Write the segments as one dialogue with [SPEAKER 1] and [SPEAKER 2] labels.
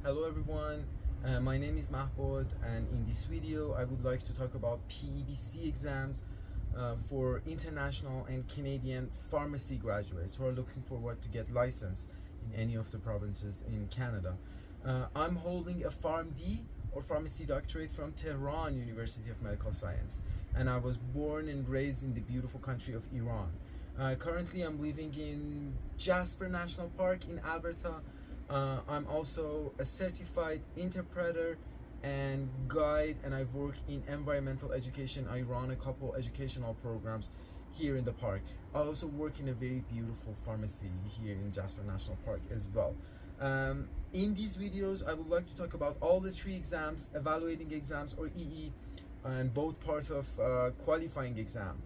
[SPEAKER 1] Hello everyone, my name is Mahmoud, and in this video I would like to talk about PEBC exams for international and Canadian pharmacy graduates who are looking forward to get licensed in any of the provinces in Canada. I'm holding a PharmD or Pharmacy Doctorate from Tehran University of Medical Science, and I was born and raised in the beautiful country of Iran. Currently I'm living in Jasper National Park in Alberta. I'm also a certified interpreter and guide, and I work in environmental education. I run a couple educational programs here in the park. I also work in a very beautiful pharmacy here in Jasper National Park as well. In these videos I would like to talk about all the three exams, evaluating exams or EE, and both parts of qualifying exam,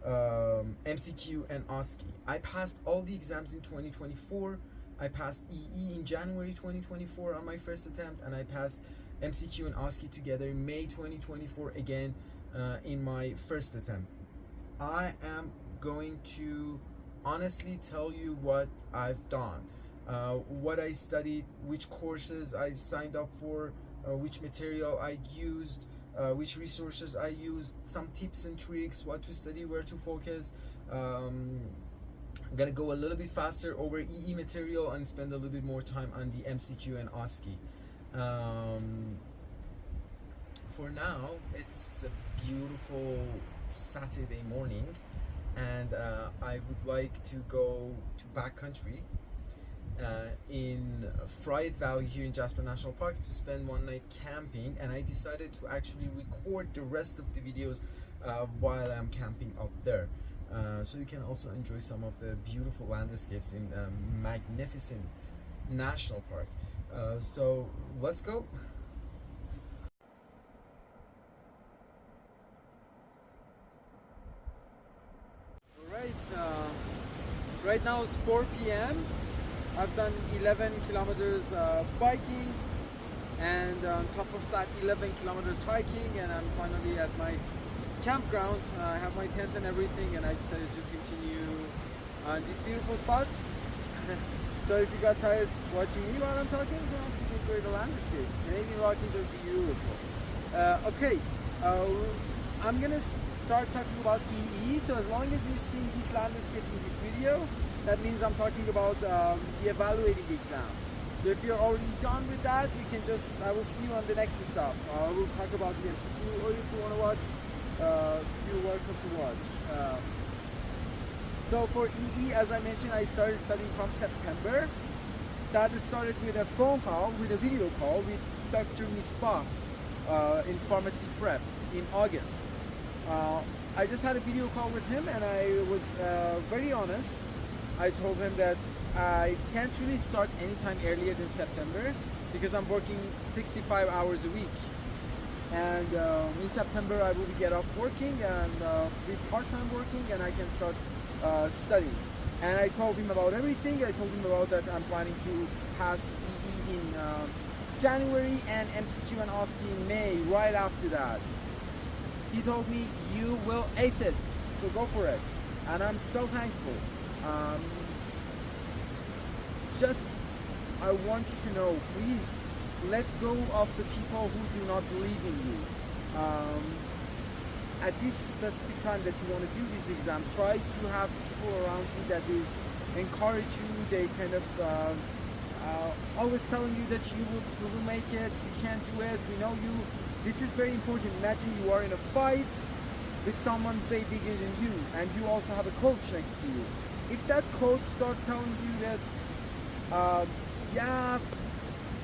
[SPEAKER 1] MCQ and OSCE. I passed all the exams in 2024. I passed EE in January 2024 on my first attempt, and I passed MCQ and OSCE together in May 2024 again in my first attempt. I am going to honestly tell you what I've done, what I studied, which courses I signed up for, which material I used, which resources I used, some tips and tricks, what to study, where to focus. I'm gonna go a little bit faster over EE material and spend a little bit more time on the MCQ and OSCE. For now, it's a beautiful Saturday morning, and I would like to go to backcountry in Fried Valley here in Jasper National Park to spend one night camping, and I decided to actually record the rest of the videos while I'm camping up there. So you can also enjoy some of the beautiful landscapes in magnificent national park. So let's go. Alright, right now it's 4 p.m. I've done 11 kilometers biking, and on top of that 11 kilometers hiking, and I'm finally at my campground. I have my tent and everything, and I decided to continue on these beautiful spots. So if you got tired watching me while I'm talking, you can enjoy the landscape. Canadian Rockies are beautiful. Okay, I'm gonna start talking about EE. So as long as you're seeing this landscape in this video, that means I'm talking about the evaluating exam. So if you're already done with that, you can just, I will see you on the next stop. I will talk about the MCQ, or if you want to watch, you're welcome to watch. So for EE, as I mentioned, I started studying from September. That started with a phone call, with a video call with Dr. Misbah in pharmacy prep in August. I just had a video call with him, and I was very honest. I told him that I can't really start anytime earlier than September because I'm working 65 hours a week. And in September I will get off working and be part-time working, and I can start studying. And I told him about everything. I told him about that I'm planning to pass EE in January and MCQ and OSCE in May, right after that. He told me, you will ace it, so go for it. And I'm so thankful. I want you to know, please let go of the people who do not believe in you. At this specific time that you want to do this exam, try to have people around you that will encourage you. They kind of always telling you that you will make it, you can't do it, we know you. This is very important. Imagine you are in a fight with someone way bigger than you, and you also have a coach next to you. If that coach starts telling you that, yeah,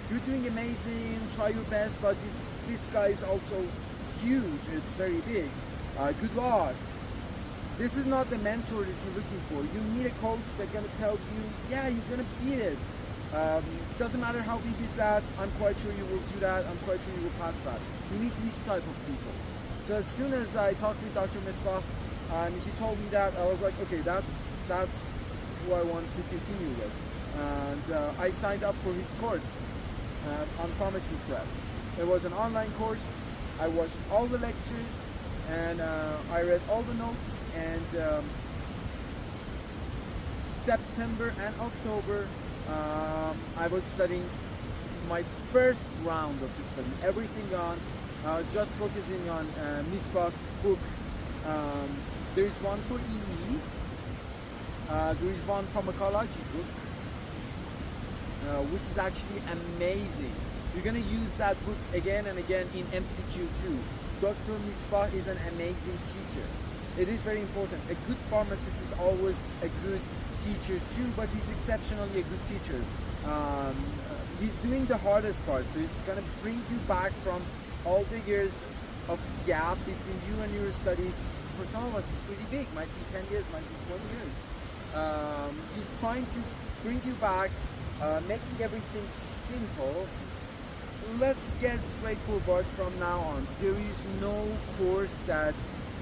[SPEAKER 1] you're doing amazing, try your best, but this guy is also huge, it's very big, good luck. This is not the mentor that you're looking for. You need a coach that's gonna tell you, yeah, you're gonna beat it. Doesn't matter how big is that, I'm quite sure you will do that, I'm quite sure you will pass that. You need these type of people. So as soon as I talked with Dr. Misbah and he told me that, I was like, okay, that's who I want to continue with. And I signed up for his course on pharmacy prep. It was an online course. I watched all the lectures, and I read all the notes, and September and October I was studying my first round of the study. Everything on, just focusing on Misbah's book. There is one for EE. There is one Pharmacological book, which is actually amazing. You're gonna use that book again and again in MCQ too. Dr. Misbah is an amazing teacher. It is very important. A good pharmacist is always a good teacher too, but he's exceptionally a good teacher. He's doing the hardest part, so he's gonna bring you back from all the years of gap between you and your studies. For some of us, it's pretty big. Might be 10 years, might be 20 years. He's trying to bring you back, making everything simple. Let's get straightforward from now on. There is no course that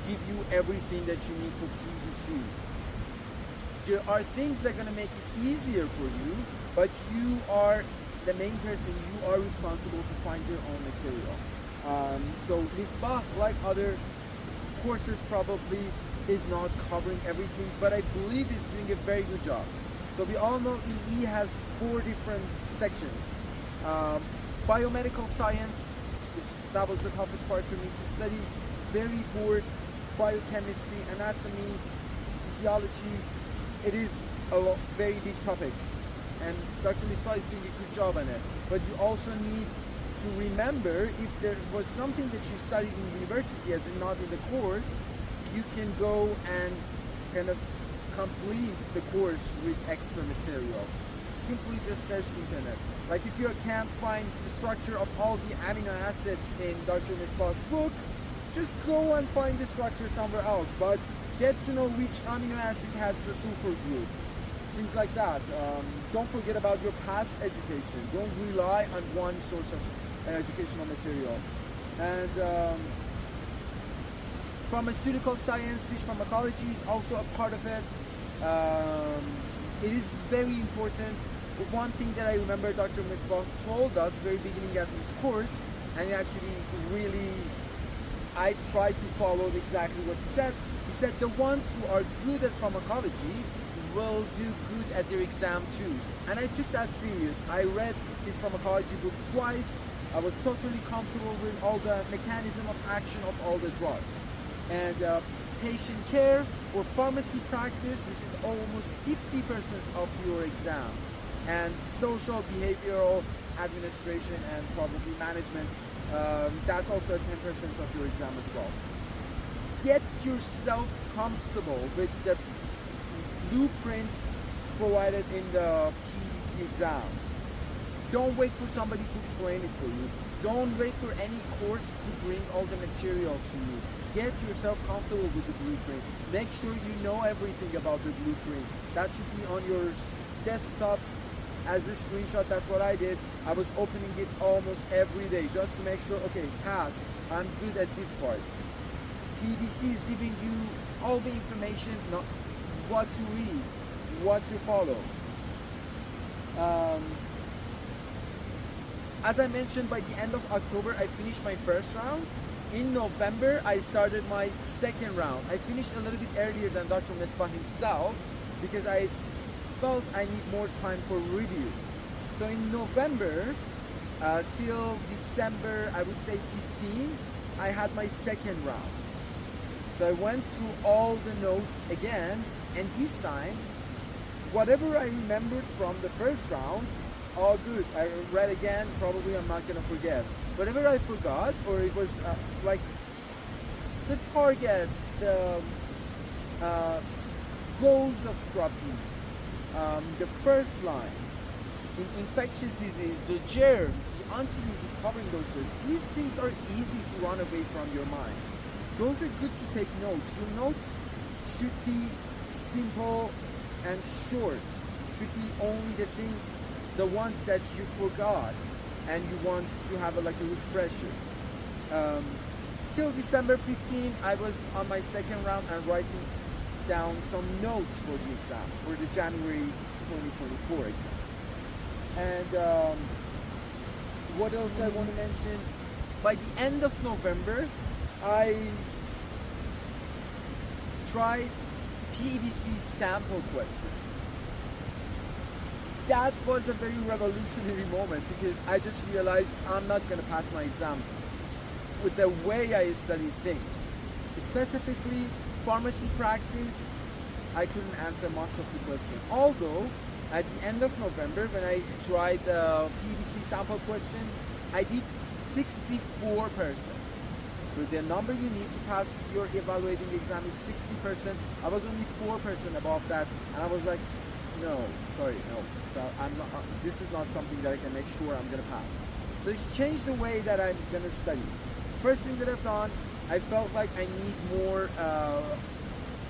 [SPEAKER 1] give you everything that you need for PEBC. There are things that are going to make it easier for you, but you are the main person. You are responsible to find your own material. So Misbah, like other courses, probably is not covering everything, but I believe is doing a very good job. So we all know EE has 4 different sections. Biomedical science, which that was the toughest part for me to study. Very bored. Biochemistry, anatomy, physiology. It is a very big topic, and Dr. Misbah is doing a good job on it. But you also need to remember, if there was something that you studied in university as in not in the course, you can go and kind of complete the course with extra material. Simply just search internet. Like if you can't find the structure of all the amino acids in Dr. Misbah's book, just go and find the structure somewhere else, but get to know which amino acid has the sulfur group. Things like that. Don't forget about your past education. Don't rely on one source of educational material. And pharmaceutical science, fish pharmacology is also a part of it. It is very important. But one thing that I remember Dr. Misbah told us very beginning of this course, and actually really I tried to follow exactly what he said. He said the ones who are good at pharmacology will do good at their exam too. And I took that serious. I read his pharmacology book twice. I was totally comfortable with all the mechanism of action of all the drugs. And patient care or pharmacy practice, which is almost 50% of your exam. And social, behavioral, administration, and probably management, that's also 10% of your exam as well. Get yourself comfortable with the blueprint provided in the PEBC exam. Don't wait for somebody to explain it for you. Don't wait for any course to bring all the material to you. Get yourself comfortable with the blueprint. Make sure you know everything about the blueprint. That should be on your desktop as a screenshot. That's what I did. I was opening it almost every day just to make sure, okay, pass. I'm good at this part. PEBC is giving you all the information, not what to read, what to follow. As I mentioned, by the end of October, I finished my first round. In November, I started my second round. I finished a little bit earlier than Dr. Misbah himself because I felt I need more time for review. So in November till December, I would say 15, I had my second round. So I went through all the notes again, and this time, whatever I remembered from the first round, all good. I read again, probably I'm not gonna forget. Whatever I forgot, or it was like the targets, the goals of therapy, the first lines, in infectious disease, the germs, the antibiotic covering those germs, these things are easy to run away from your mind. Those are good to take notes. Your notes should be simple and short. Should be only the things, the ones that you forgot and you want to have like a refresher. Till December 15, I was on my second round and writing down some notes for the exam, for the January 2024 exam. And what else I want to mention? By the end of November, I tried PEBC sample questions. that was a very revolutionary moment, because I just realized I'm not going to pass my exam with the way I studied things. Specifically, pharmacy practice, I couldn't answer most of the question. Although, at the end of November, when I tried the PEBC sample question, I did 64%. So the number you need to pass your evaluating exam is 60%. I was only 4% above that, and I was like, no, sorry, no, I'm not, this is not something that I can make sure I'm gonna pass. So it's changed the way that I'm gonna study. First thing that I've done, I felt like I need more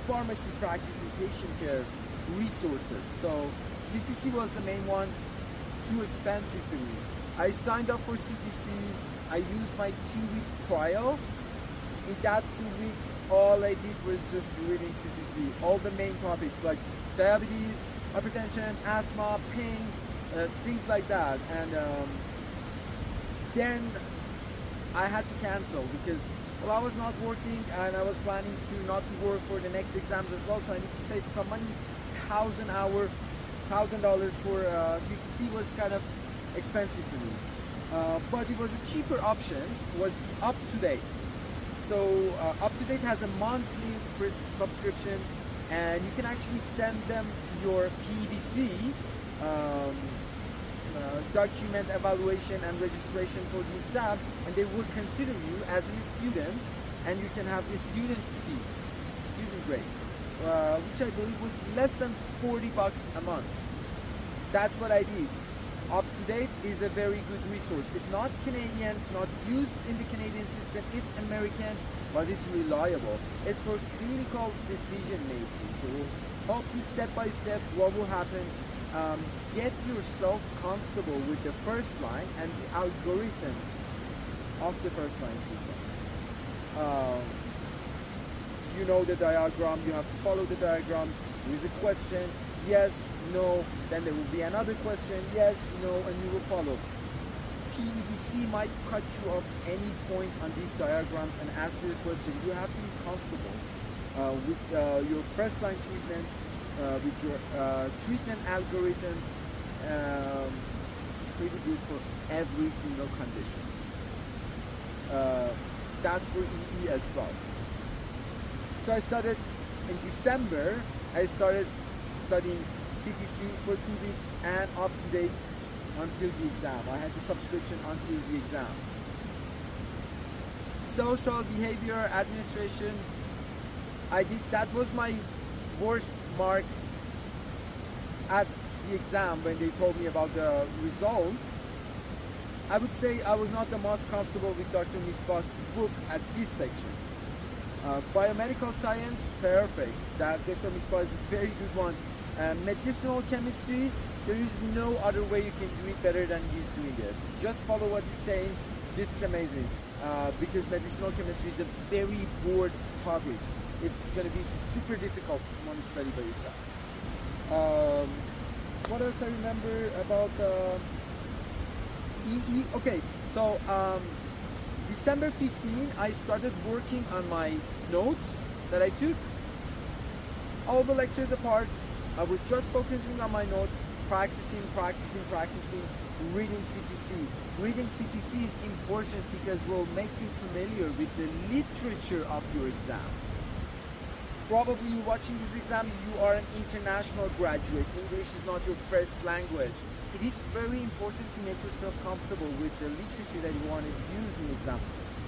[SPEAKER 1] pharmacy practice and patient care resources. So CTC was the main one, too expensive for me. I signed up for CTC, I used my 2-week trial. In that 2 week, all I did was just reading CTC, all the main topics like diabetes, hypertension, asthma, pain, things like that. And then I had to cancel because, well, I was not working and I was planning to not to work for the next exams as well, so I need to save some money. $1,000 for CTC was kind of expensive for me, but it was a cheaper option. It was Up to Date. So Up to Date has a monthly subscription, and you can actually send them your PEBC document evaluation and registration for the exam, and they would consider you as a student, and you can have the student fee, student rate, which I believe was less than $40 a month. That's what I did. Up to Date is a very good resource. It's not Canadian, it's not used in the Canadian system, it's American, but it's reliable. It's for clinical decision making, so it will help you step by step what will happen. Get yourself comfortable with the first line and the algorithm of the first line treatments. You know the diagram, you have to follow the diagram. There is a question, yes, no, then there will be another question, yes, no, and you will follow. PEBC might cut you off any point on these diagrams and ask you a question. You have to be comfortable with your first line treatments, with your treatment algorithms, pretty good for every single condition. That's for EE as well. So I started in December, I started studying CTC for 2 weeks and Up to Date until the exam. I had the subscription until the exam. Social behavior administration, that was my worst mark at the exam when they told me about the results. I would say I was not the most comfortable with Dr. Misbah's book at this section. Biomedical science, perfect. That Dr. Misbah is a very good one. Medicinal chemistry, there is no other way you can do it better than he's doing it. Just follow what he's saying. This is amazing because medicinal chemistry is a very broad topic. It's going to be super difficult if you want to study by yourself. What else I remember about EE? Okay, so December 15, I started working on my notes that I took. All the lectures apart, I was just focusing on my note, practicing, reading CTC. Reading CTC is important because it will make you familiar with the literature of your exam. Probably you watching this exam, you are an international graduate. English is not your first language. It is very important to make yourself comfortable with the literature that you want to use in exam.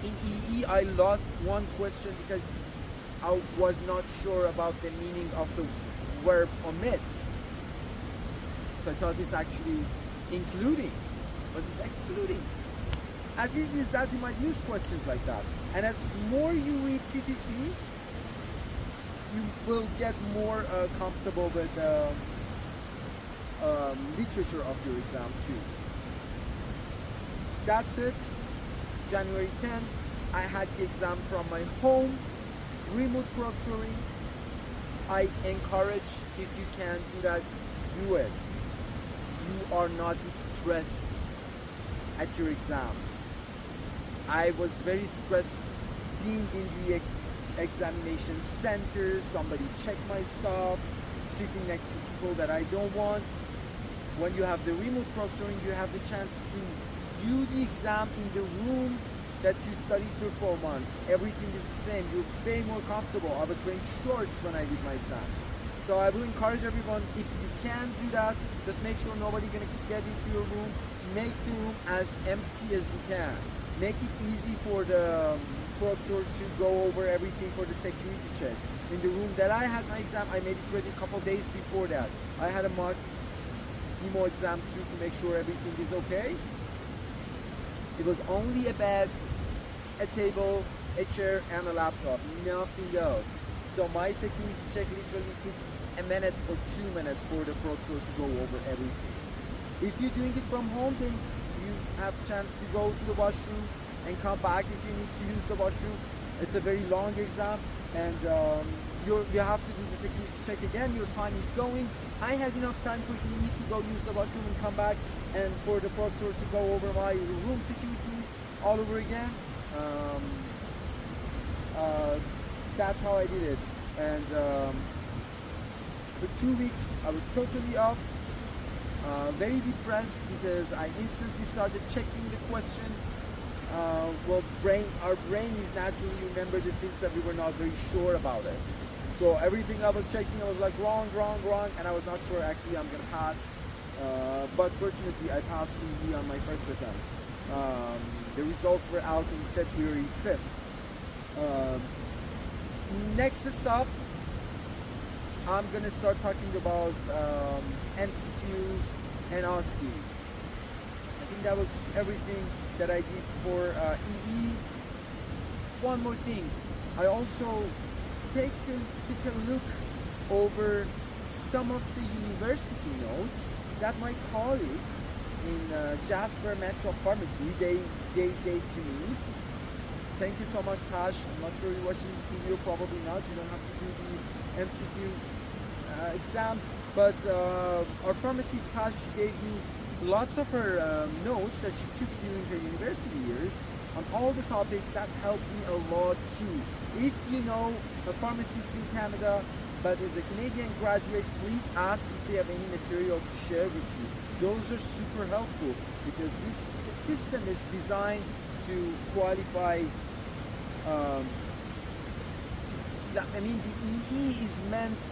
[SPEAKER 1] In EE, I lost one question because I was not sure about the meaning of the verb omits. So I thought it's actually including, but it's excluding. As easy as that, you might use questions like that. And as more you read CTC, you will get more comfortable with the literature of your exam too. That's it. January 10, I had the exam from my home, remote proctoring. I encourage, if you can do that, do it. You are not stressed at your exam. I was very stressed being in the examination center, somebody check my stuff, sitting next to people that I don't want. when you have the remote proctoring, you have the chance to do the exam in the room that you studied for 4 months. Everything is the same. You're way more comfortable. I was wearing shorts when I did my exam. So I will encourage everyone, if you can do that, just make sure nobody gonna get into your room. Make the room as empty as you can. Make it easy for the proctor to go over everything for the security check. In the room that I had my exam, I made it ready a couple days before that. I had a mock chemo exam too to make sure everything is okay. It was only a bed, a table, a chair, and a laptop, nothing else. So my security check literally took a minute or 2 minutes for the proctor to go over everything. If you're doing it from home, then you have a chance to go to the washroom and come back if you need to use the washroom. It's a very long exam, and you have to do the security check again. Your time is going. I had enough time for me to go use the washroom and come back, and for the proctor to go over my room security all over again. That's how I did it. And for 2 weeks I was totally off, very depressed because I instantly started checking the question. Well, our brain is naturally remember the things that we were not very sure about it. So everything I was checking, I was like wrong, and I was not sure actually I'm gonna pass. But fortunately I passed easily on my first attempt. The results were out on February 5th. Next stop, I'm gonna start talking about MCQ and OSCE. I think that was everything that I did for EE. One more thing, I also take a look over some of the university notes that my colleagues in Jasper Metro Pharmacy they gave to me. Thank you so much, Tash. I'm not sure you're watching this video, probably not. You don't have to do the MCQ exams, but our pharmacist Tash gave me lots of her notes that she took during her university years on all the topics that helped me a lot too. If you know a pharmacist in Canada but is a Canadian graduate, please ask if they have any material to share with you. Those are super helpful because this system is designed to qualify. I mean, the EE is meant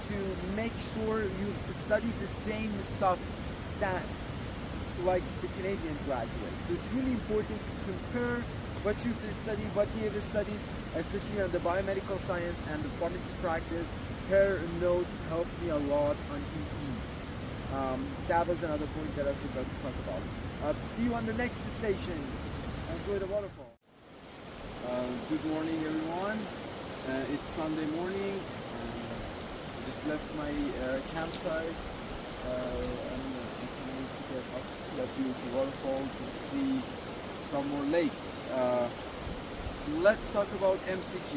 [SPEAKER 1] to make sure you study the same stuff that like the Canadian graduate. So it's really important to compare what you've studied, what you have studied, especially on the biomedical science and the pharmacy practice. Her notes helped me a lot on EE. That was another point that I forgot to talk about. See you on the next station. Enjoy the waterfall. Good morning, everyone. It's Sunday morning. I just left my campsite. I'm going to get up to that beautiful waterfall to see some more lakes. Let's talk about MCQ.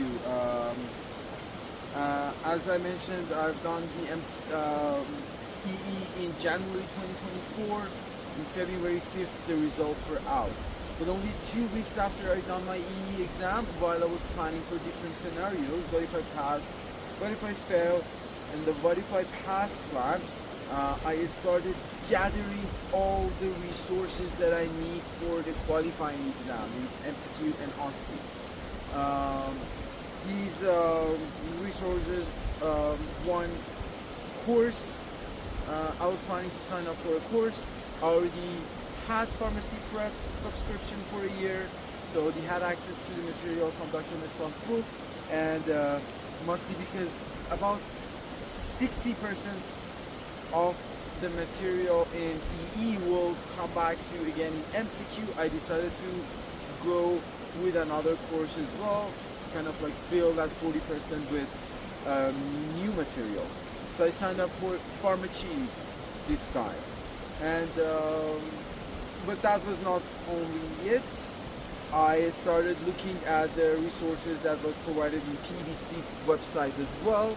[SPEAKER 1] As I mentioned, I've done the EE in January 2024. In February 5th, the results were out. But only 2 weeks after I done my EE exam, while I was planning for different scenarios, what if I pass, what if I fail, and the what if I pass plan, I started gathering all the resources that I need for the qualifying exam, means MCQ and OSCE. These resources, one course, I was planning to sign up for a course. I already had pharmacy prep subscription for a year, so they had access to the material from Dr. Meswan's book, and mostly because about 60% of the material in EE will come back to again in MCQ. I decided to go with another course as well, kind of like fill that 40% with new materials. So I signed up for Pharmachi this time, and but that was not only it. I started looking at the resources that was provided in PEBC website as well.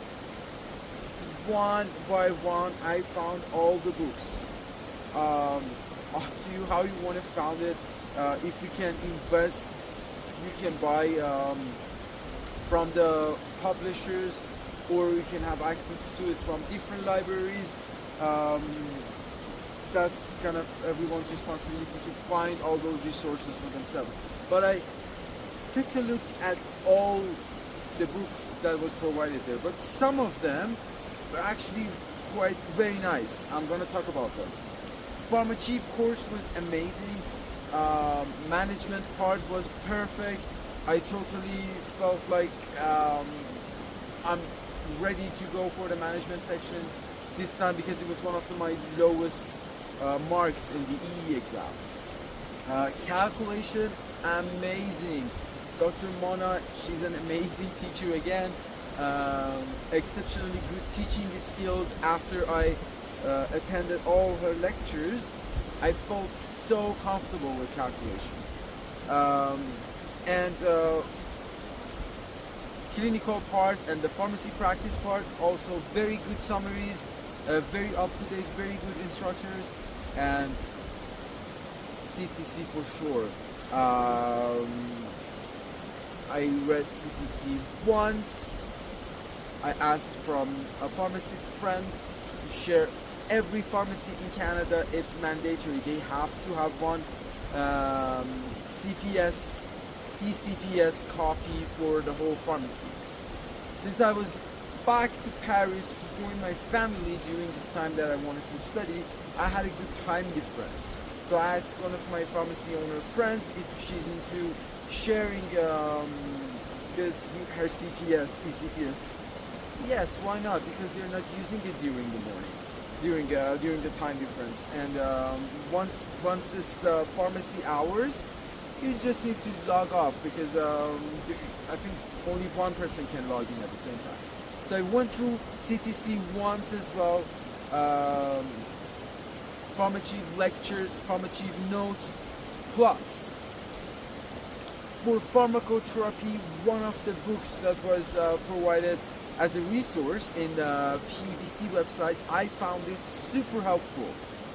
[SPEAKER 1] One by one, I found all the books. Up to you how you want to found it. If you can invest, you can buy from the publishers, or you can have access to it from different libraries.
[SPEAKER 2] that's kind of everyone's responsibility to find all those resources for themselves. But I took a look at all the books that was provided there, but some of them were actually quite very nice. I'm going to talk about them. Pharmacy course was amazing. Management part was perfect. I totally felt like I'm ready to go for the management section this time because it was one of my lowest marks in the EE exam. Calculation, amazing. Dr. Mona, she's an amazing teacher again. Exceptionally good teaching skills. After I attended all her lectures, I felt so comfortable with calculations. And clinical part and the pharmacy practice part, also very good summaries, very up-to-date, very good instructors, and CTC for sure. I read CTC once. I asked from a pharmacist friend to share. Every pharmacy in Canada, it's mandatory. They have to have one CPS, ECPS copy for the whole pharmacy. Since I was back to Paris to join my family during this time that I wanted to study, I had a good time difference. So I asked one of my pharmacy owner friends if she's into sharing her CPS, ECPS. Yes, why not? Because they're not using it during the morning, during the time difference. And once it's the pharmacy hours, you just need to log off because I think only one person can log in at the same time. So I went through CTC once as well. Pharmacy lectures, pharmacy notes, plus for pharmacotherapy, one of the books that was provided as a resource in the PEBC website, I found it super helpful.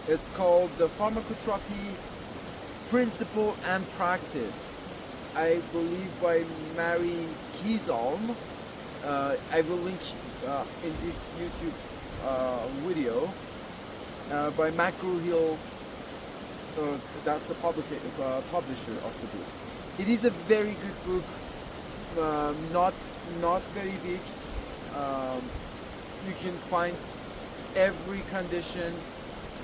[SPEAKER 2] It's called the Pharmacotherapy Principle and Practice. I believe by Mary Kiesalm. I will link in this YouTube video by McGraw-Hill. That's the publisher of the book. It is a very good book, not very big. You can find every condition,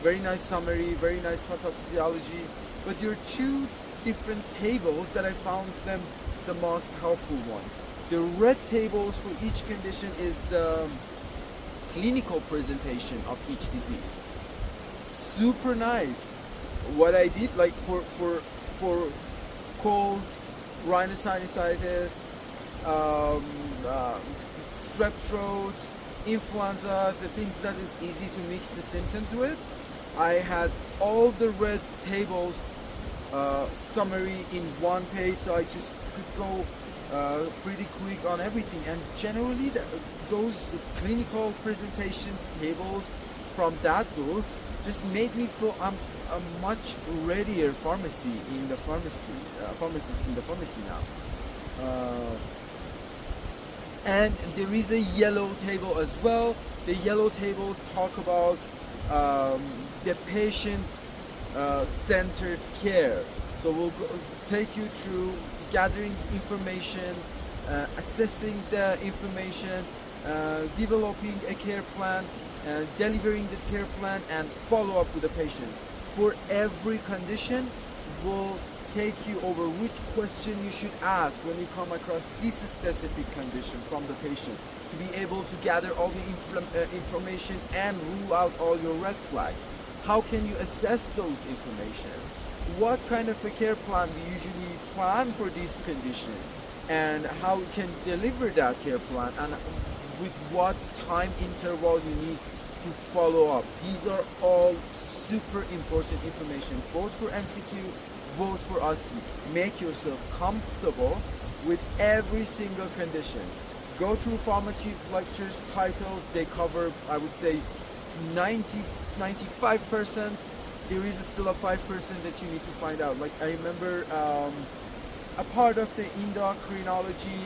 [SPEAKER 2] very nice summary, very nice pathophysiology, but there are two different tables that I found them the most helpful one. The red tables for each condition is the clinical presentation of each disease. Super nice. What I did, like for cold, rhinosinusitis, strep throat, influenza, the things that is easy to mix the symptoms with, I had all the red tables summary in one page, so I just could go pretty quick on everything. And generally those clinical presentation tables from that book just made me feel I'm a much readier pharmacist in the pharmacy now. And there is a yellow table as well. The yellow tables talk about the patient centered care. So we'll take you through gathering information, assessing the information, developing a care plan, delivering the care plan, and follow up with the patient. For every condition, we'll take you over which question you should ask when you come across this specific condition from the patient, to be able to gather all the information and rule out all your red flags. How can you assess those information? What kind of a care plan we usually plan for this condition, and how you can deliver that care plan, and with what time interval you need to follow up. These are all super important information, both for MCQ, both for OSCE. Make yourself comfortable with every single condition. Go through pharmacy lectures, titles. They cover, I would say, 95%. There is still a 5% that you need to find out. Like I remember a part of the endocrinology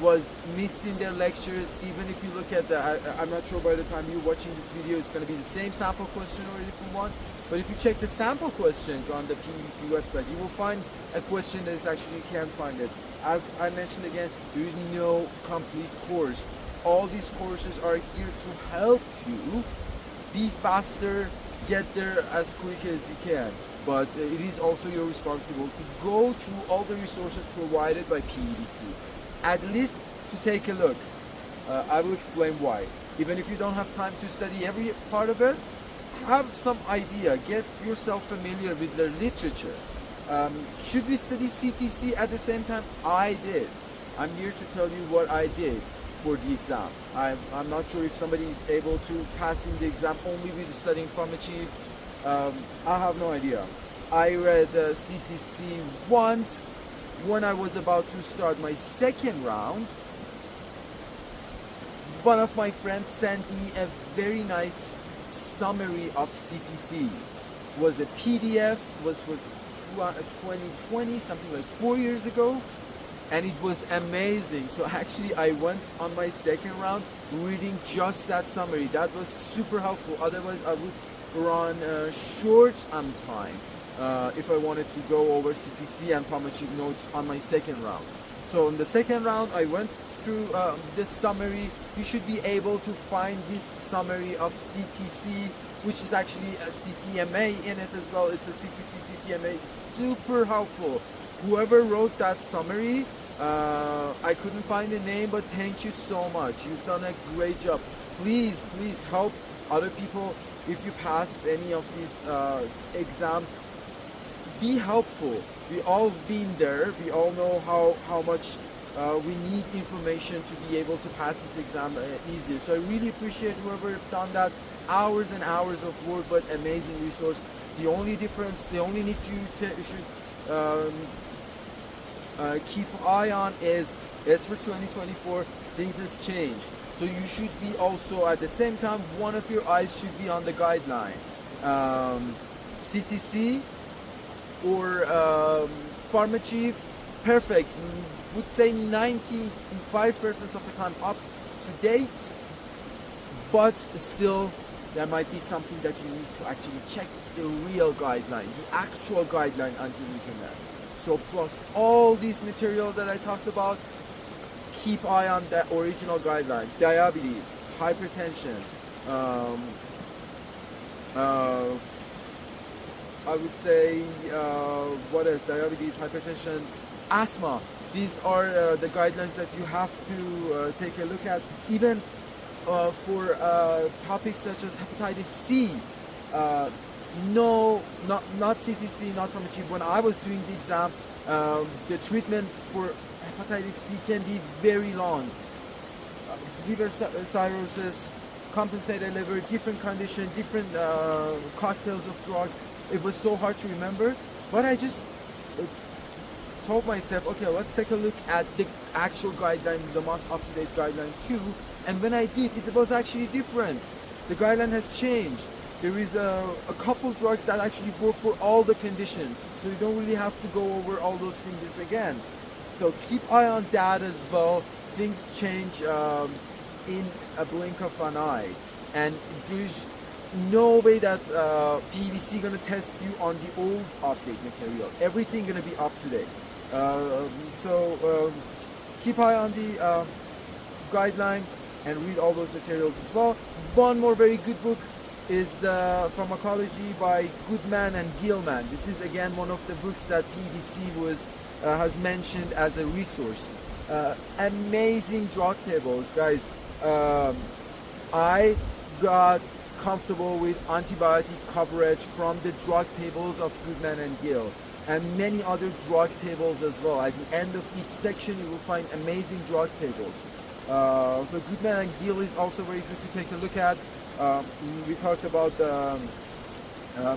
[SPEAKER 2] was missed in their lectures. Even if you look at I'm not sure by the time you're watching this video it's going to be the same sample question or a different one, but if you check the sample questions on the PEBC website, you will find a question that is actually, you can find it. As I mentioned again, there is no complete course. All these courses are here to help you be faster, get there as quick as you can. But it is also your responsibility to go through all the resources provided by PEBC. At least to take a look. I will explain why. Even if you don't have time to study every part of it, have some idea, get yourself familiar with the literature. Should we study CTC at the same time? I did. I'm here to tell you what I did for the exam. I'm not sure if somebody is able to pass in the exam only with studying Pharmacological. I have no idea. I read CTC once when I was about to start my second round. One of my friends sent me a very nice summary of CTC. It was a PDF, was for 2020, something like 4 years ago, and it was amazing. So actually I went on my second round reading just that summary. That was super helpful. Otherwise I would run short on time if I wanted to go over CTC and pharmaceutical notes on my second round. So in the second round I went through this summary. You should be able to find this summary of CTC, which is actually a CTMA in it as well. It's a CTC CTMA, super helpful. Whoever wrote that summary, I couldn't find the name, but thank you so much. You've done a great job. Please help other people. If you passed any of these exams, be helpful. We all been there. We all know how much we need information to be able to pass this exam easier. So I really appreciate whoever has done that. Hours and hours of work, but amazing resource. The only difference, the only need you should keep eye on is, as for 2024, things has changed. So you should be also, at the same time, one of your eyes should be on the guideline. CTC or Pharmacological, perfect. Would say 95% of the time up to date, but still there might be something that you need to actually check the real guideline, the actual guideline on the internet. So plus all these material that I talked about, keep eye on the original guideline. Diabetes, hypertension, I would say what else? Diabetes, hypertension, asthma. These are the guidelines that you have to take a look at. Even for topics such as hepatitis C, no, not CTC, not pharmacology. When I was doing the exam, the treatment for hepatitis C can be very long. Liver cirrhosis, compensated liver, different condition, different cocktails of drug. It was so hard to remember, but I just told myself, okay, let's take a look at the actual guideline, the most up-to-date guideline too. And when I did, it was actually different. The guideline has changed. There is a couple drugs that actually work for all the conditions, so you don't really have to go over all those things again. So keep eye on that as well. Things change in a blink of an eye, and there's no way that PEBC gonna test you on the old update material. Everything gonna be up to date. So keep eye on the guideline and read all those materials as well. One more very good book is the Pharmacology by Goodman and Gilman. This is again one of the books that PEBC has mentioned as a resource. Amazing drug tables, guys. I got comfortable with antibiotic coverage from the drug tables of Goodman and Gill, and many other drug tables as well. At the end of each section you will find amazing drug tables. So Goodman and Gill is also very good to take a look at. We talked about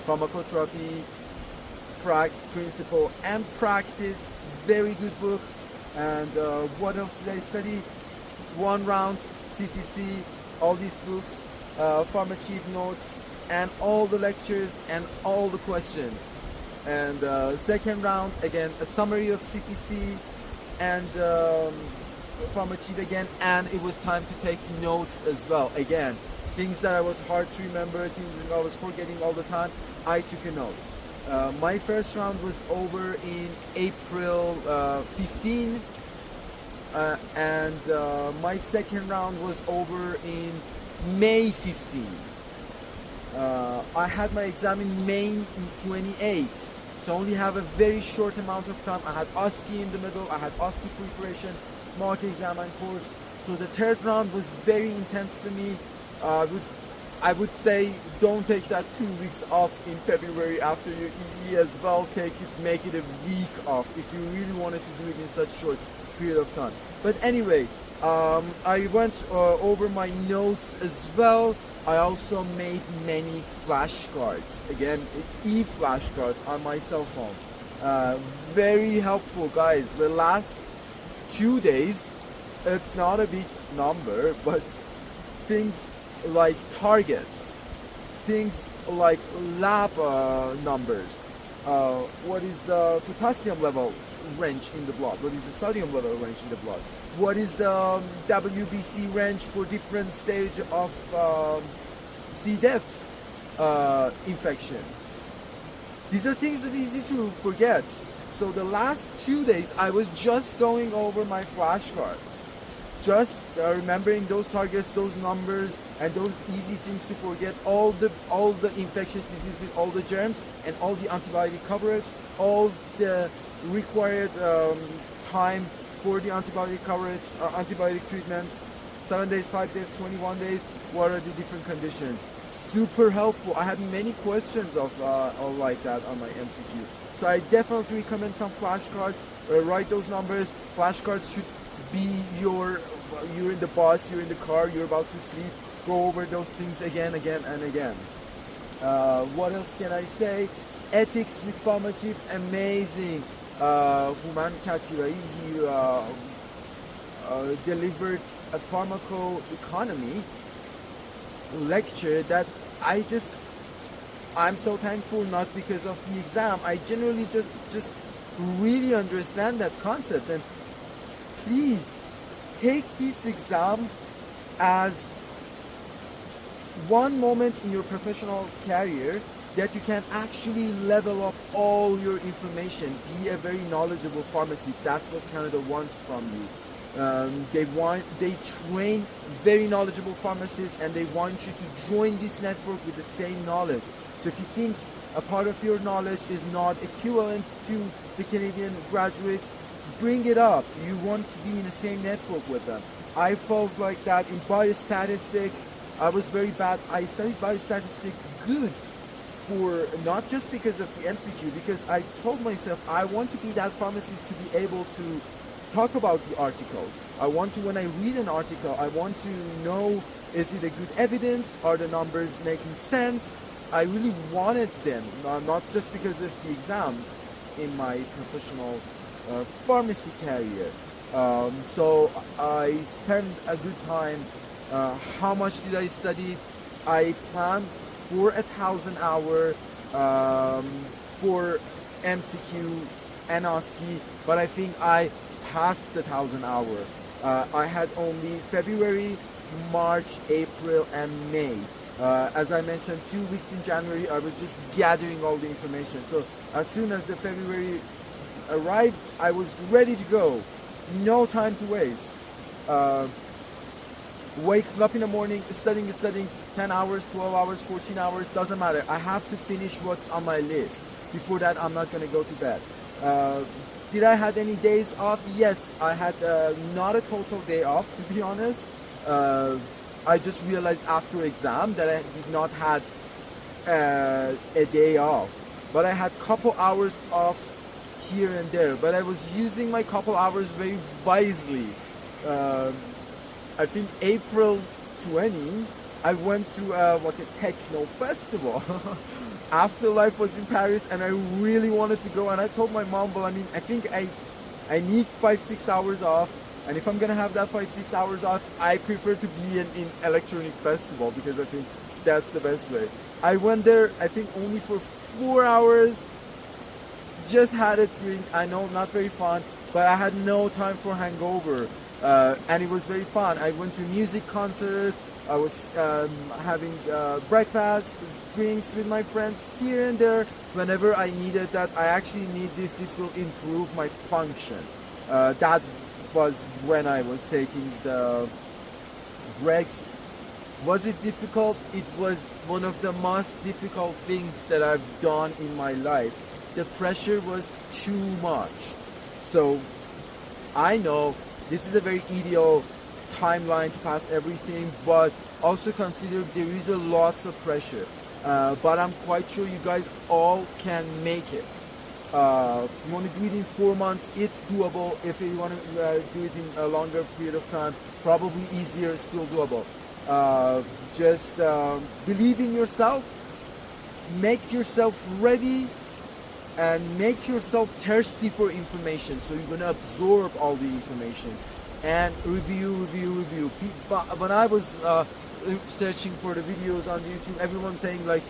[SPEAKER 2] pharmacotherapy, principle and practice. Very good book. And what else did I study? One round, CTC, all these books, Pharmacological notes, and all the lectures and all the questions. And second round, again, a summary of CTC and Pharmacological again, and it was time to take notes as well. Again, things that I was hard to remember, things that I was forgetting all the time, I took a note. My first round was over in April 15, and my second round was over in May 15. I had my exam in May 28, so I only have a very short amount of time. I had OSCE in the middle, I had OSCE preparation, mock exam and course. So the third round was very intense to me. I would say don't take that 2 weeks off in February after your EE as well. Make it a week off if you really wanted to do it in such short period of time. But anyway, I went over my notes as well. I also made many flashcards. Again, e-flashcards on my cell phone. Very helpful, guys. The last 2 days, it's not a big number, but things like targets, things like lab numbers, what is the potassium level range in the blood, what is the sodium level range in the blood, what is the WBC range for different stage of C. diff infection. These are things that are easy to forget. So the last 2 days I was just going over my flashcards, just remembering those targets, those numbers, and those easy things to forget, all the infectious disease with all the germs and all the antibiotic coverage, all the required time for the antibiotic coverage, antibiotic treatments, 7 days, 5 days, 21 days, what are the different conditions. Super helpful. I had many questions of like that on my MCQ. So I definitely recommend some flashcards. Write those numbers. Flashcards should be you're in the bus, you're in the car, you're about to sleep. Go over those things again and again. What else can I say? Ethics with Pharmacological, amazing. Human Katirai, he delivered a pharmacoeconomy lecture that I'm so thankful, not because of the exam. I generally just really understand that concept, and please take these exams as one moment in your professional career that you can actually level up all your information, be a very knowledgeable pharmacist. That's what Canada wants from you. They train very knowledgeable pharmacists, and they want you to join this network with the same knowledge. So if you think a part of your knowledge is not equivalent to the Canadian graduates, bring it up. You want to be in the same network with them. I felt like that in biostatistics. I was very bad. I studied biostatistics good, for not just because of the MCQ, because I told myself I want to be that pharmacist to be able to talk about the articles. I want to, when I read an article, I want to know, is it a good evidence? Are the numbers making sense? I really wanted them, not just because of the exam in my professional pharmacy career. So I spent a good time. How much did I study? I planned for 1,000 hours for MCQ and OSCE, but I think I passed the 1,000 hours. I had only February, March, April, and May. As I mentioned, 2 weeks in January, I was just gathering all the information. So as soon as the February arrived, I was ready to go. No time to waste. Waking up in the morning, studying, 10 hours, 12 hours, 14 hours, doesn't matter. I have to finish what's on my list. Before that, I'm not going to go to bed. Did I have any days off? Yes, I had not a total day off, to be honest. I just realized after exam that I did not have a day off. But I had couple hours off here and there. But I was using my couple hours very wisely. I think April 20, I went to like a techno festival. Afterlife was in Paris, and I really wanted to go. And I told my mom, well, I mean, I think I need 5-6 hours off. And if I'm gonna have that 5-6 hours off, I prefer to be in electronic festival, because I think that's the best way. I went there, I think only for 4 hours. Just had a drink. I know, not very fun, but I had no time for hangover. and it was very fun. I went to music concert. I was having breakfast, drinks with my friends here and there. Whenever I needed that, I actually need this. This will improve my function. That was when I was taking the breaks. Was it difficult? It was one of the most difficult things that I've done in my life. The pressure was too much. So I know this is a very ideal timeline to pass everything, but also consider there is a lots of pressure. But I'm quite sure you guys all can make it. If you want to do it in 4 months, it's doable. If you want to do it in a longer period of time, probably easier, still doable. Just believe in yourself, make yourself ready, and make yourself thirsty for information. So you're gonna absorb all the information and review. When I was searching for the videos on YouTube, everyone saying like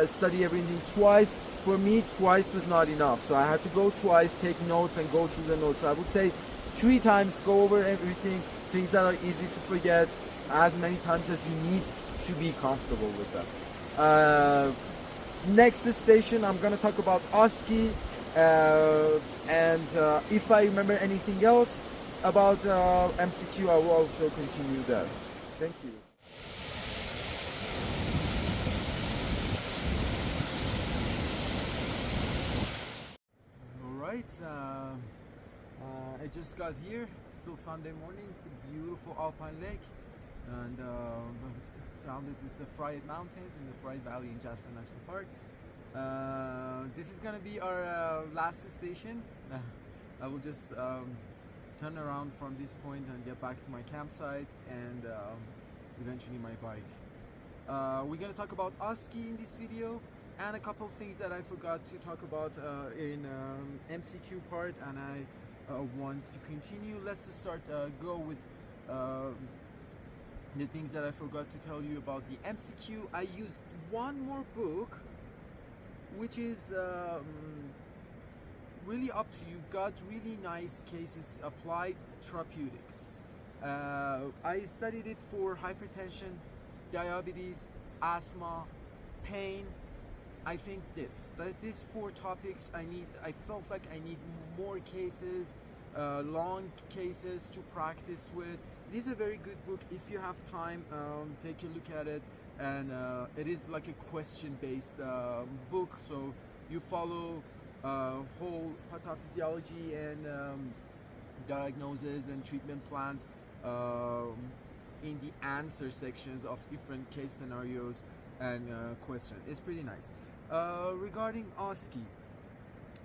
[SPEAKER 2] study everything twice. For me, twice was not enough, so I had to go twice, take notes, and go through the notes. So I would say 3 times, go over everything, things that are easy to forget, as many times as you need to be comfortable with them. Next station, I'm going to talk about OSCE, and if I remember anything else about MCQ, I will also continue that. Thank you. Alright, I just got here. It's still Sunday morning. It's a beautiful alpine lake, and surrounded with the Fried Mountains and the Fried Valley in Jasper National Park. This is gonna be our last station. I will just turn around from this point and get back to my campsite and eventually my bike. We're gonna talk about OSCE in this video and a couple of things that I forgot to talk about in MCQ part, and I want to continue. Let's just start go with the things that I forgot to tell you about the MCQ. I used one more book, which is really up to you. Got really nice cases, applied therapeutics. I studied it for hypertension, diabetes, asthma, pain. I think these 4 topics I felt like I need more cases, long cases to practice with. It is a very good book. If you have time, take a look at it. And it is like a question-based book, so you follow whole pathophysiology and diagnosis and treatment plans in the answer sections of different case scenarios and questions. It's pretty nice. Regarding OSCE,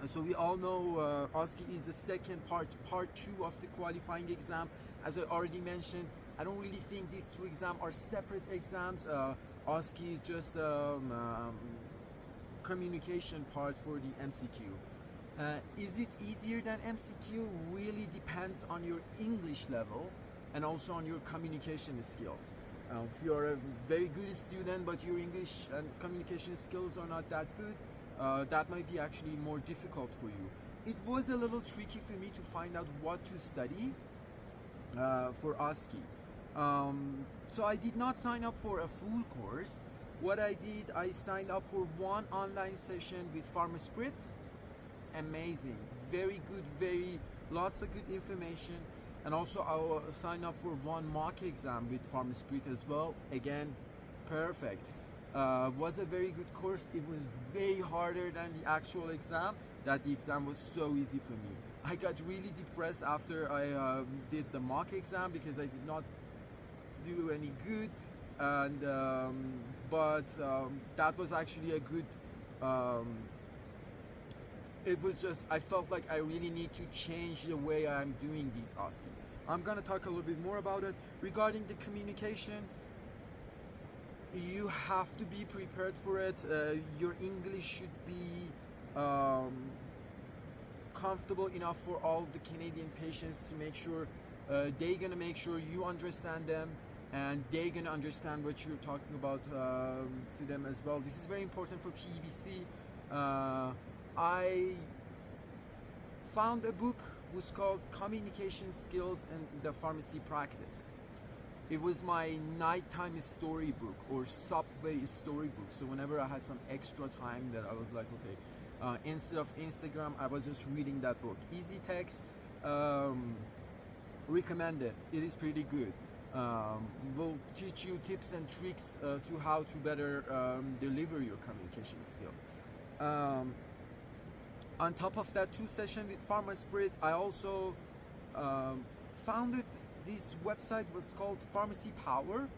[SPEAKER 2] so we all know OSCE is the second part 2 of the qualifying exam. As I already mentioned, I don't really think these 2 exams are separate exams. OSCE is just communication part for the MCQ. Is it easier than MCQ? Really depends on your English level and also on your communication skills. If you're a very good student but your English and communication skills are not that good, that might be actually more difficult for you. It was a little tricky for me to find out what to study for OSCE. So I did not sign up for a full course. What I did, I signed up for 1 online session with Pharmacological. Amazing, very good, lots of good information. And also I will sign up for 1 mock exam with Pharmacological as well. Again, perfect. Was a very good course. It was way harder than the actual exam. That the exam was so easy for me. I got really depressed after I did the mock exam because I did not do any good, and but that was actually a good. It was just, I felt like I really need to change the way I'm doing these OSCE. I'm gonna talk a little bit more about it. Regarding the communication, you have to be prepared for it. Your English should be comfortable enough for all the Canadian patients to make sure they're gonna make sure you understand them and they're gonna understand what you're talking about to them as well. This is very important for PEBC. I found a book was called Communication Skills in the Pharmacy Practice. It was my nighttime storybook or subway storybook. So whenever I had some extra time that I was like, okay, instead of Instagram, I was just reading that book. Easy text, recommended. It is pretty good. Will teach you tips and tricks to how to better deliver your communication skill. On top of that 2 sessions with PharmaSpirit, I also founded this website was called Pharmacy Power,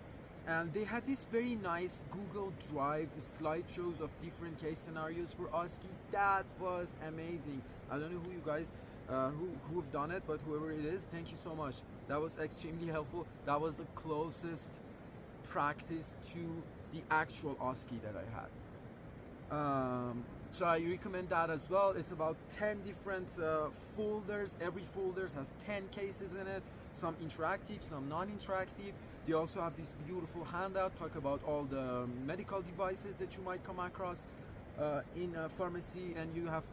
[SPEAKER 2] and they had this very nice Google Drive slideshows of different case scenarios for OSCE. That was amazing. I don't know who you guys who have done it, but whoever it is, thank you so much. That was extremely helpful. That was the closest practice to the actual OSCE that I had. So I recommend that as well. It's about 10 different folders. Every folder has 10 cases in it, some interactive, some non-interactive. They also have this beautiful handout talk about all the medical devices that you might come across in a pharmacy, and you have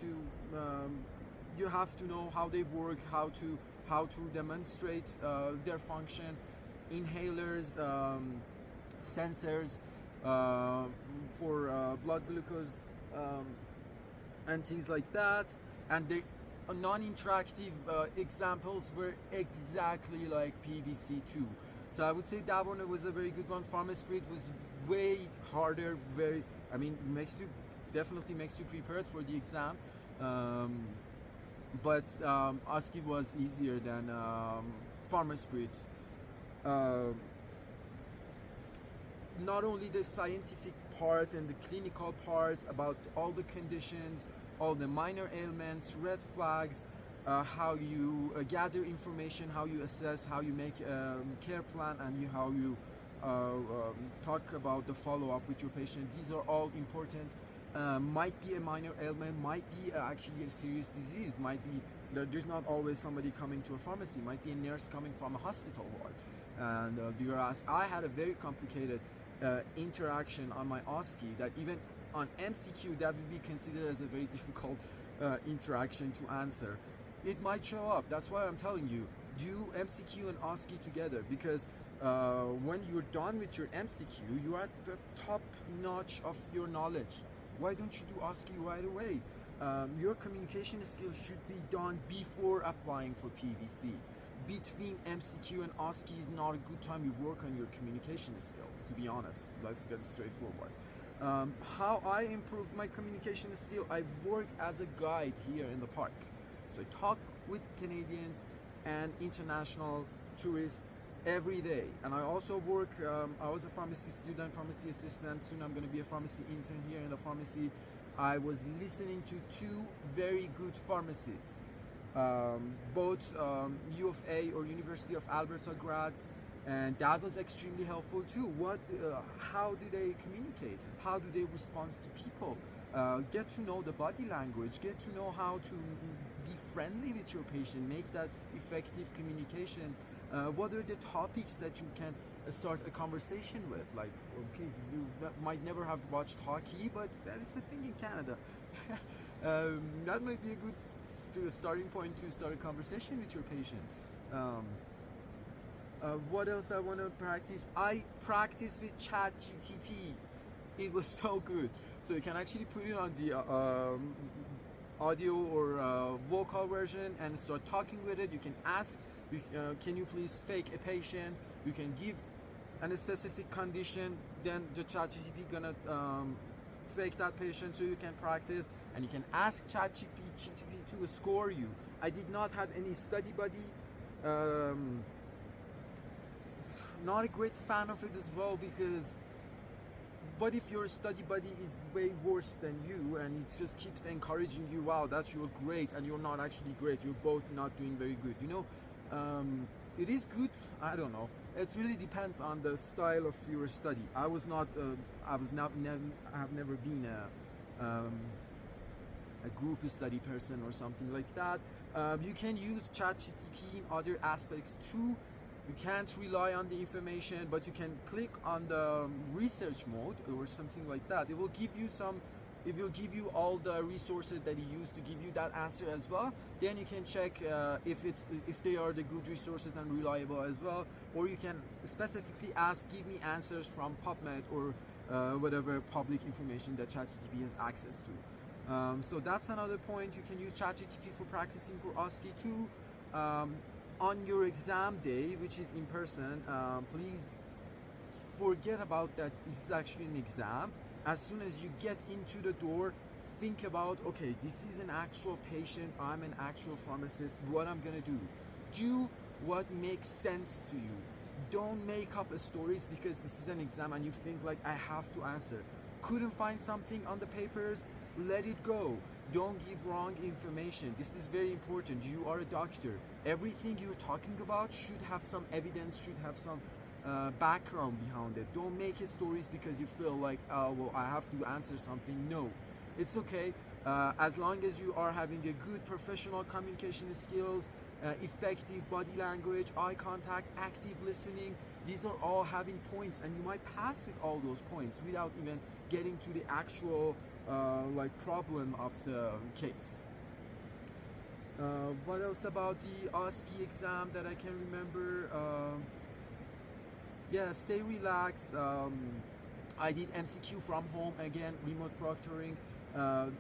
[SPEAKER 2] to know how they work, how to demonstrate their function, inhalers, sensors for blood glucose, and things like that. And the non-interactive examples were exactly like PEBC 2. So I would say that one was a very good one. PharmaSpirit was way harder, definitely makes you prepared for the exam. But OSCE was easier than PharmaSpirit. Not only the scientific part and the clinical parts about all the conditions, all the minor ailments, red flags, how you gather information, how you assess, how you make a care plan, and how you talk about the follow-up with your patient. These are all important. Might be a minor ailment, might be actually a serious disease, might be there's not always somebody coming to a pharmacy, might be a nurse coming from a hospital ward. And I had a very complicated interaction on my OSCE that even on MCQ that would be considered as a very difficult interaction to answer. It might show up. That's why I'm telling you, do MCQ and OSCE together, because when you're done with your MCQ, you're at the top notch of your knowledge. Why don't you do OSCE right away? Your communication skills should be done before applying for PEBC. Between MCQ and OSCE is not a good time you work on your communication skills, to be honest. Let's get straightforward. How I improved my communication skill, I work as a guide here in the park. So I talk with Canadians and international tourists every day. And I also work, I was a pharmacy student, pharmacy assistant. Soon I'm going to be a pharmacy intern here in the pharmacy. I was listening to 2 very good pharmacists, both U of A or University of Alberta grads, and that was extremely helpful too. How do they communicate? How do they respond to people? Get to know the body language, get to know how to be friendly with your patient, make that effective communications. What are the topics that you can start a conversation with? Like, okay, you might never have watched hockey, but that is the thing in Canada. That might be a good starting point to start a conversation with your patient. What else I want to practice? I practice with ChatGTP. It was so good. So you can actually put it on the audio or vocal version and start talking with it. You can ask, can you please fake a patient? You can give a specific condition, then the ChatGPT gonna fake that patient, so you can practice, and you can ask ChatGPT to score you. I did not have any study buddy. Not a great fan of it as well, because but if your study buddy is way worse than you and it just keeps encouraging you, wow, that you're great, and you're not actually great, you're both not doing very good, it is good. I don't know, it really depends on the style of your study. I have never been a group study person or something like that. You can use ChatGPT in other aspects too. You can't rely on the information, but you can click on the research mode or something like that. It will give you some it will give you all the resources that he used to give you that answer as well. Then you can check if they are the good resources and reliable as well, or you can specifically ask, give me answers from PubMed or whatever public information that ChatGPT has access to. So that's another point. You can use ChatGPT for practicing for OSCE too. On your exam day, which is in person, please forget about that this is actually an exam. As soon as you get into the door, think about, okay, this is an actual patient, I'm an actual pharmacist, what I'm gonna do. Do what makes sense to you. Don't make up stories because this is an exam and you think like, I have to answer. Couldn't find something on the papers, let it go. Don't give wrong information. This is very important. You are a doctor. Everything you're talking about should have some evidence, should have some background behind it. Don't make it stories because you feel like, oh, well, I have to answer something. No, it's okay. As long as you are having a good professional communication skills, effective body language, eye contact, active listening, these are all having points, and you might pass with all those points without even getting to the actual like problem of the case. What else about the OSCE exam that I can remember? Yeah, stay relaxed. I did MCQ from home, again, remote proctoring.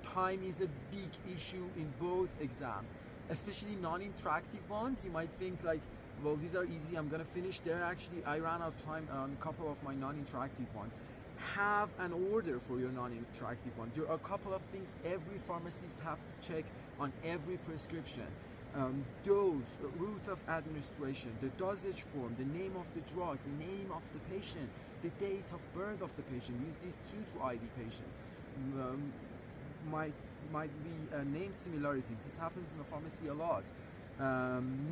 [SPEAKER 2] Time is a big issue in both exams, especially non-interactive ones. You might think like, well, these are easy, I'm gonna finish there. Actually, I ran out of time on a couple of my non-interactive ones. Have an order for your non-interactive one. There are a couple of things every pharmacist have to check on every prescription. Dose, route of administration, the dosage form, the name of the drug, the name of the patient, the date of birth of the patient. Use these too to IV patients. Might be name similarities. This happens in the pharmacy a lot.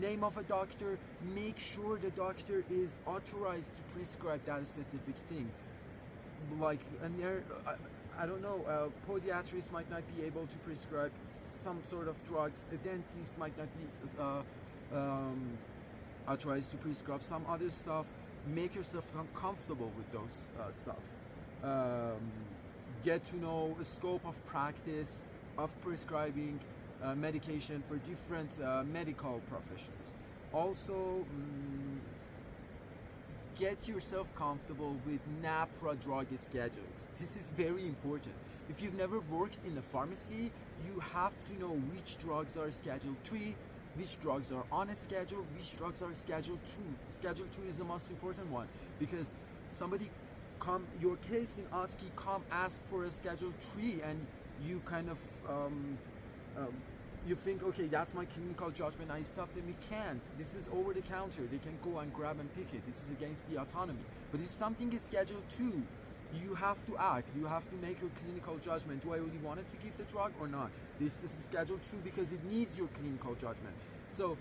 [SPEAKER 2] Name of a doctor. Make sure the doctor is authorized to prescribe that specific thing. Like, and there, I don't know, a podiatrist might not be able to prescribe some sort of drugs. A dentist might not be authorized to prescribe some other stuff. Make yourself comfortable with those stuff. Get to know a scope of practice of prescribing medication for different medical professions. Also, get yourself comfortable with NAPRA drug schedules. This is very important. If you've never worked in a pharmacy, you have to know which drugs are Schedule 3, which drugs are on a schedule, which drugs are Schedule 2. Schedule 2 is the most important one because somebody your case in OSCE ask for a Schedule 3 and you kind of you think, okay, that's my clinical judgment, I stop them. You can't. This is over the counter. They can go and grab and pick it. This is against the autonomy. But if something is Schedule 2, you have to act. You have to make your clinical judgment. Do I really want to give the drug or not? This is Schedule 2 because it needs your clinical judgment. So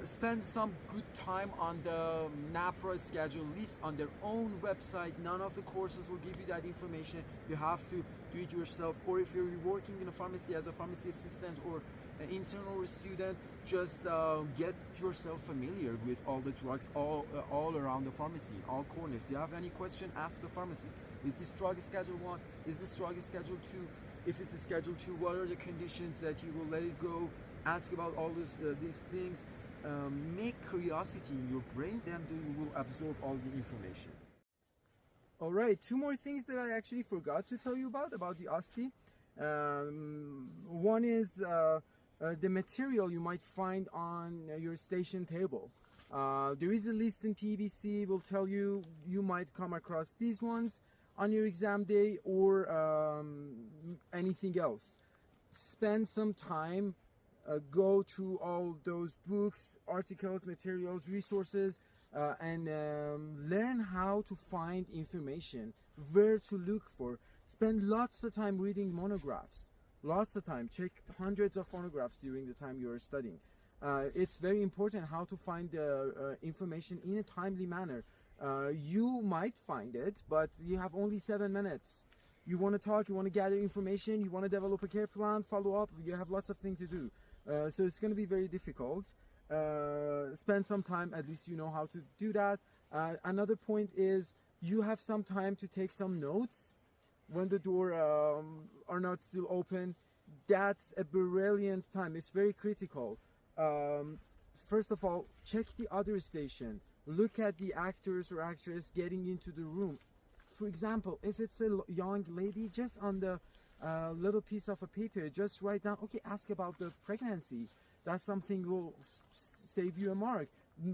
[SPEAKER 2] spend some good time on the NAPRA schedule list on their own website. None of the courses will give you that information. You have to do it yourself. Or if you're working in a pharmacy as a pharmacy assistant or an internal student, just get yourself familiar with all the drugs all around the pharmacy, in all corners. If you have any question, ask the pharmacist. Is this drug Schedule 1? Is this drug Schedule 2? If it's the Schedule 2, what are the conditions that you will let it go? Ask about all these things. Make curiosity in your brain, then you will absorb all the information. All right, 2 more things that I actually forgot to tell you about the OSCE. One is the material you might find on your station table. There is a list in PEBC, will tell you might come across these ones on your exam day or anything else. Spend some time, go through all those books, articles, materials, resources, and learn how to find information, where to look for. Spend lots of time reading monographs, lots of time. Check hundreds of monographs during the time you are studying. It's very important how to find the information in a timely manner. You might find it, but you have only 7 minutes. You want to talk, you want to gather information, you want to develop a care plan, follow up, you have lots of things to do. So it's going to be very difficult. Spend some time, at least you know how to do that. Another point is you have some time to take some notes.
[SPEAKER 1] when the door are not still open, that's a brilliant time. It's very critical. First of all, check the other station. Look at the actors or actress getting into the room. For example, if it's a young lady, just on the little piece of a paper, just write down, okay, ask about the pregnancy. That's something will save you a mark.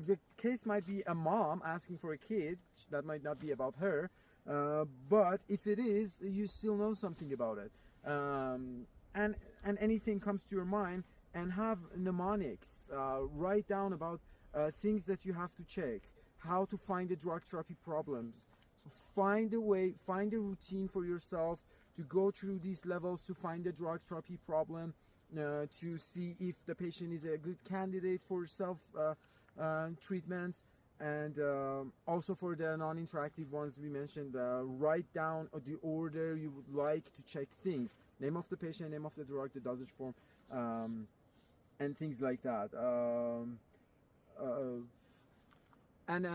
[SPEAKER 1] The case might be a mom asking for a kid. That might not be about her. But if it is, you still know something about it. And anything comes to your mind, and have mnemonics. Write down about things that you have to check. How to find the drug therapy problems. Find a way, find a routine for yourself to go through these levels to find the drug therapy problem, to see if the patient is a good candidate for self treatments, and also for the non-interactive ones we mentioned, write down the order you would like to check things: name of the patient, name of the drug, the dosage form, and things like that. And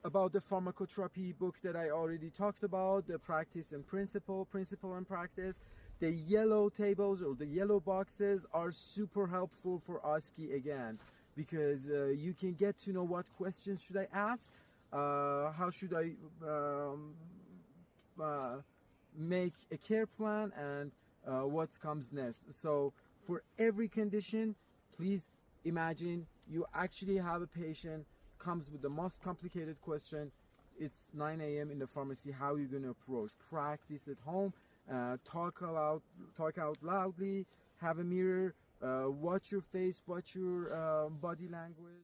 [SPEAKER 1] about the pharmacotherapy book that I already talked about, the practice and principle and practice, the yellow tables or the yellow boxes are super helpful for OSCE again, because you can get to know what questions should I ask, how should I make a care plan, and what comes next. So for every condition, please imagine you actually have a patient comes with the most complicated question. It's 9 a.m. in the pharmacy. How are you going to approach? Practice at home. Talk out loudly. Have a mirror. Watch your face. Watch your body language.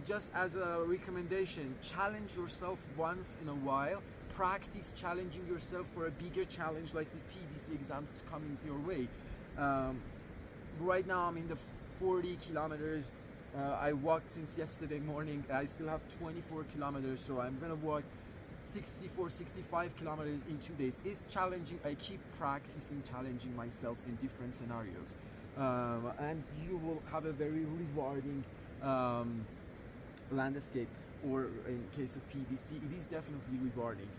[SPEAKER 1] Just as a recommendation, challenge yourself once in a while. Practice challenging yourself for a bigger challenge like this PEBC exam that's coming your way. Right now I'm in the 40 kilometers. I walked since yesterday morning. I still have 24 kilometers, so I'm gonna walk 65 kilometers in 2 days. It's challenging. I keep practicing challenging myself in different scenarios, and you will have a very rewarding landscape, or in case of PEBC, it is definitely rewarding.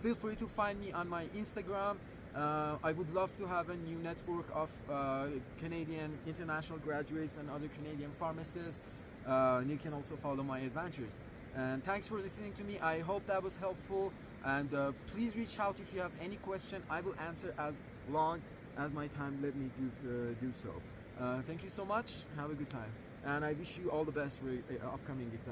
[SPEAKER 1] Feel free to find me on my Instagram. I would love to have a new network of Canadian international graduates and other Canadian pharmacists. You can also follow my adventures. And thanks for listening to me. I hope that was helpful, and please reach out if you have any question. I will answer as long as my time let me do so. Thank you so much. Have a good time, and I wish you all the best for your upcoming exam.